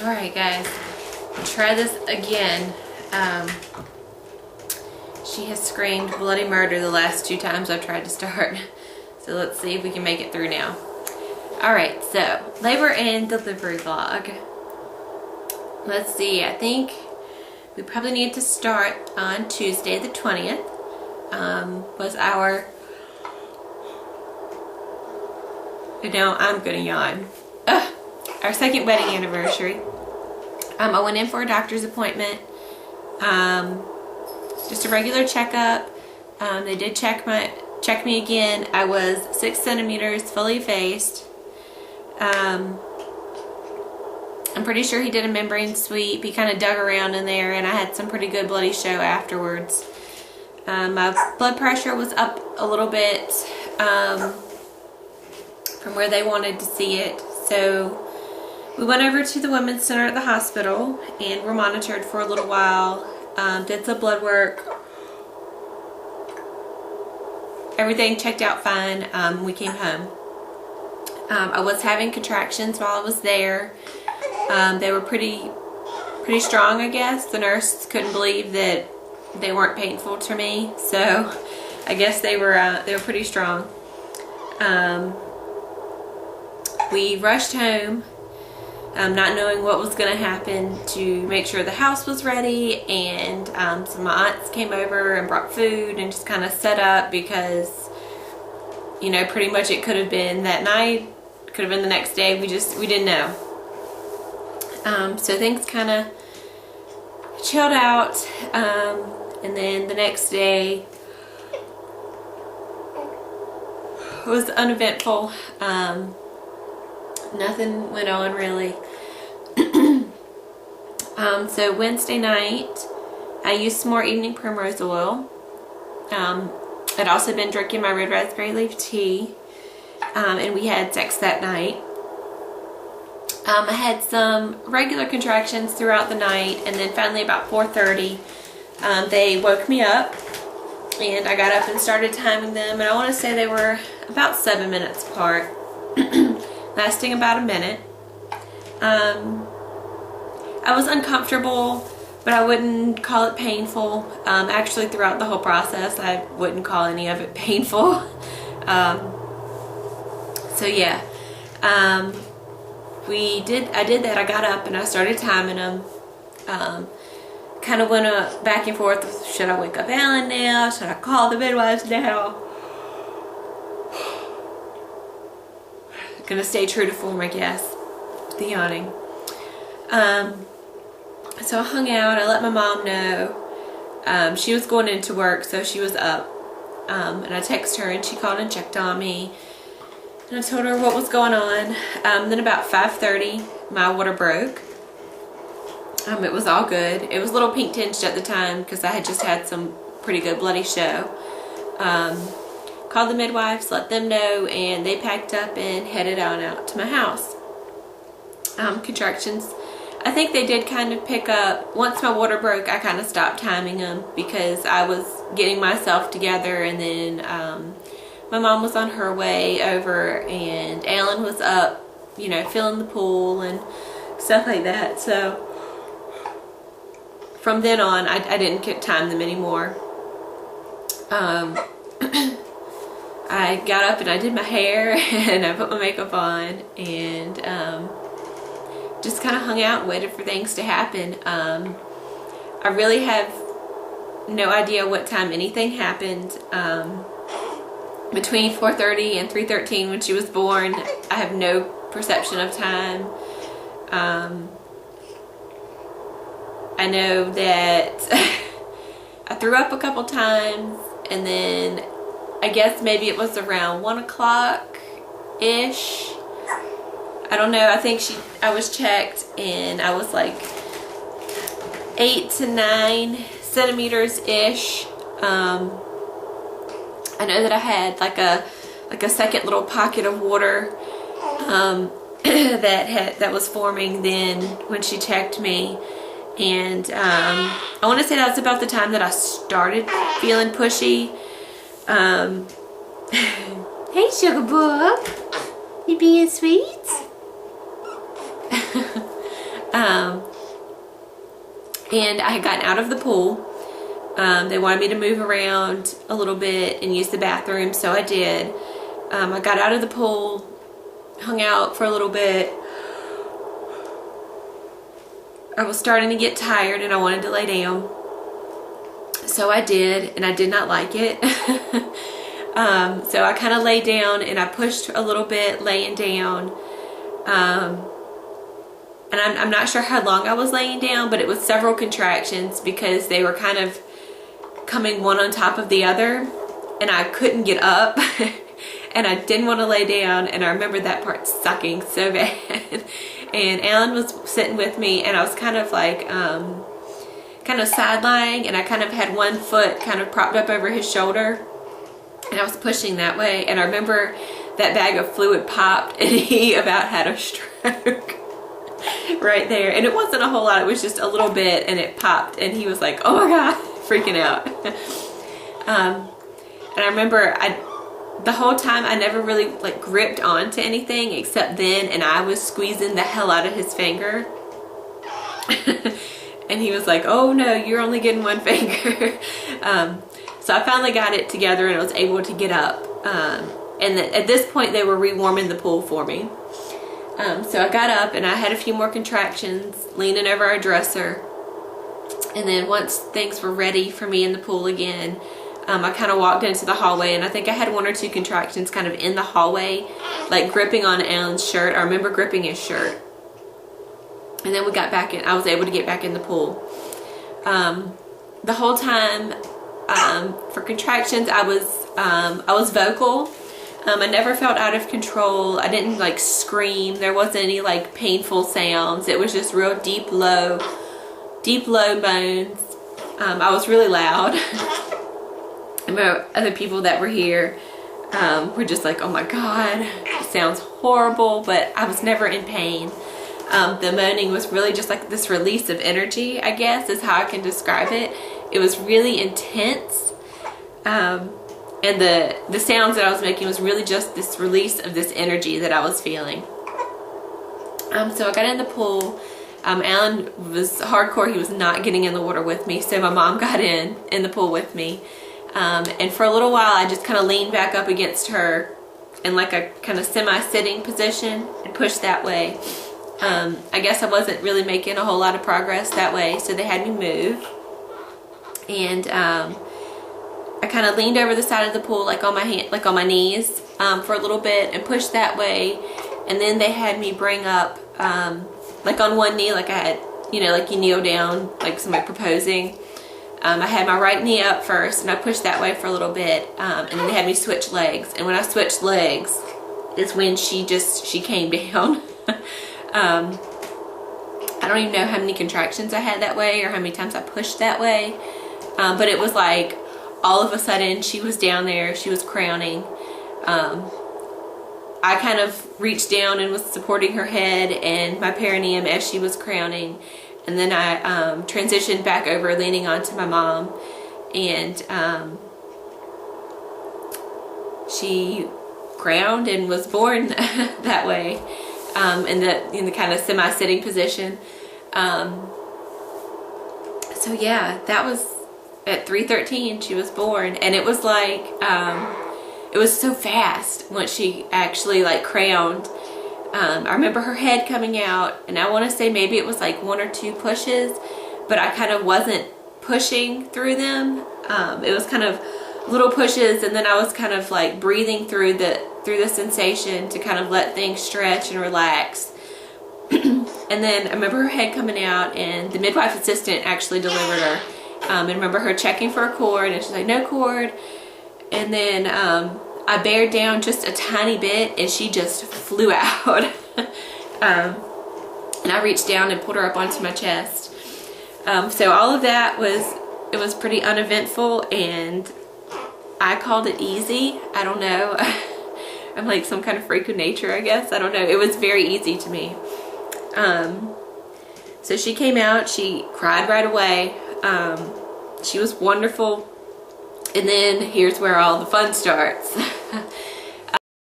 Alright guys, try this again. She has screamed bloody murder the last 2 times I've tried to start. So let's see if we can make it through now. Alright, so labor and delivery vlog. Let's see, I think we probably need to start on Tuesday the 20th. Was our... No, I'm gonna yawn. Our second wedding anniversary. I went in for a doctor's appointment. Just a regular checkup. They did check me again. I was 6 centimeters fully effaced. I'm pretty sure he did a membrane sweep. He kind of dug around in there, and I had some pretty good bloody show afterwards. My blood pressure was up a little bit from where they wanted to see it. So we went over to the Women's Center at the hospital and were monitored for a little while. Did some blood work. Everything checked out fine. We came home. I was having contractions while I was there. They were pretty strong, I guess. The nurse couldn't believe that they weren't painful to me, so I guess they were pretty strong. We rushed home, not knowing what was going to happen, to make sure the house was ready, and some of my aunts came over and brought food and just kind of set up, because, you know, pretty much it could have been that night, could have been the next day. We didn't know. So things kind of chilled out, and then the next day was uneventful. Nothing went on really. So Wednesday night I used some more evening primrose oil. I'd also been drinking my red raspberry leaf tea, and we had sex that night. I had some regular contractions throughout the night, and then finally about 4:30 they woke me up, and I got up and started timing them, and I want to say they were about 7 minutes apart. Lasting about a minute. I was uncomfortable, but I wouldn't call it painful. Actually, throughout the whole process, I wouldn't call any of it painful. So yeah, I did that. I got up and I started timing them. Kind of went back and forth. Should I wake up Alan now? Should I call the midwives now? Gonna stay true to form, I guess. The yawning. So I hung out. I let my mom know. She was going into work, so she was up. And I texted her, and she called and checked on me. And I told her what was going on. Then about 5:30, my water broke. It was all good. It was a little pink tinged at the time because I had just had some pretty good bloody show. Called the midwives, let them know, and they packed up and headed on out to my house. Contractions, I think they did kind of pick up. Once my water broke, I kind of stopped timing them because I was getting myself together, and then my mom was on her way over, and Alan was up, you know, filling the pool and stuff like that. So from then on, I didn't time them anymore. I got up and I did my hair and I put my makeup on, and just kind of hung out and waited for things to happen. I really have no idea what time anything happened. Between 4:30 and 3:13 when she was born, I have no perception of time. I know that I threw up a couple times, and then I guess maybe it was around 1 o'clock-ish. I don't know. I think I was checked, and I was like 8 to 9 centimeters-ish. I know that I had like a second little pocket of water that was forming then when she checked me. And I want to say that's about the time that I started feeling pushy. Hey, sugar bug, you being sweet? And I had gotten out of the pool. They wanted me to move around a little bit and use the bathroom, so I did. I got out of the pool, hung out for a little bit. I was starting to get tired and I wanted to lay down. So I did, and I did not like it. So I kind of laid down and I pushed a little bit laying down. And I'm not sure how long I was laying down, but it was several contractions because they were kind of coming one on top of the other, and I couldn't get up. And I didn't want to lay down, and I remember that part sucking so bad. And Alan was sitting with me, and I was kind of like kind of side lying, and I kind of had one foot kind of propped up over his shoulder, and I was pushing that way. And I remember that bag of fluid popped, and he about had a stroke right there. And it wasn't a whole lot, it was just a little bit, and it popped, and he was like, oh my god, freaking out. And I remember the whole time I never really like gripped onto anything except then, and I was squeezing the hell out of his finger. And he was like, oh no, you're only getting one finger. So I finally got it together and I was able to get up. And at this point they were rewarming the pool for me. So I got up and I had a few more contractions leaning over our dresser. And then once things were ready for me in the pool again, I kind of walked into the hallway, and I think I had one or two contractions kind of in the hallway, like gripping on Alan's shirt. I remember gripping his shirt. And then we got back in. I was able to get back in the pool. The whole time for contractions, I was vocal. I never felt out of control. I didn't like scream. There wasn't any like painful sounds. It was just real deep low moans. I was really loud. I remember other people that were here were just like, oh my god, it sounds horrible, but I was never in pain. The moaning was really just like this release of energy, I guess is how I can describe it. It was really intense. And the sounds that I was making was really just this release of this energy that I was feeling. So I got in the pool. Alan was hardcore. He was not getting in the water with me, so my mom got in the pool with me. And for a little while I just kind of leaned back up against her in like a kind of semi-sitting position and pushed that way. I guess I wasn't really making a whole lot of progress that way, so they had me move. And I kind of leaned over the side of the pool like on my knees for a little bit and pushed that way. And then they had me bring up like on one knee, like I had, you know, like you kneel down like somebody proposing. I had my right knee up first, and I pushed that way for a little bit, and then they had me switch legs. And when I switched legs is when she came down. I don't even know how many contractions I had that way or how many times I pushed that way, but it was like all of a sudden she was down there, she was crowning. I kind of reached down and was supporting her head and my perineum as she was crowning. And then I transitioned back over, leaning onto my mom, and she crowned and was born that way, in the kind of semi-sitting position. So yeah, that was at 3:13. She was born, and it was like it was so fast once she actually like crowned. I remember her head coming out, and I want to say maybe it was like one or two pushes, but I kind of wasn't pushing through them. It was kind of little pushes, and then I was kind of like breathing through the sensation to kind of let things stretch and relax. And then I remember her head coming out, and the midwife assistant actually delivered her. And I remember her checking for a cord, and she's like, no cord. And then I bared down just a tiny bit, and she just flew out. And I reached down and pulled her up onto my chest. So all of that was pretty uneventful, and I called it easy. I don't know. I'm like some kind of freak of nature, I guess. I don't know. It was very easy to me. So she came out. She cried right away. She was wonderful. And then here's where all the fun starts.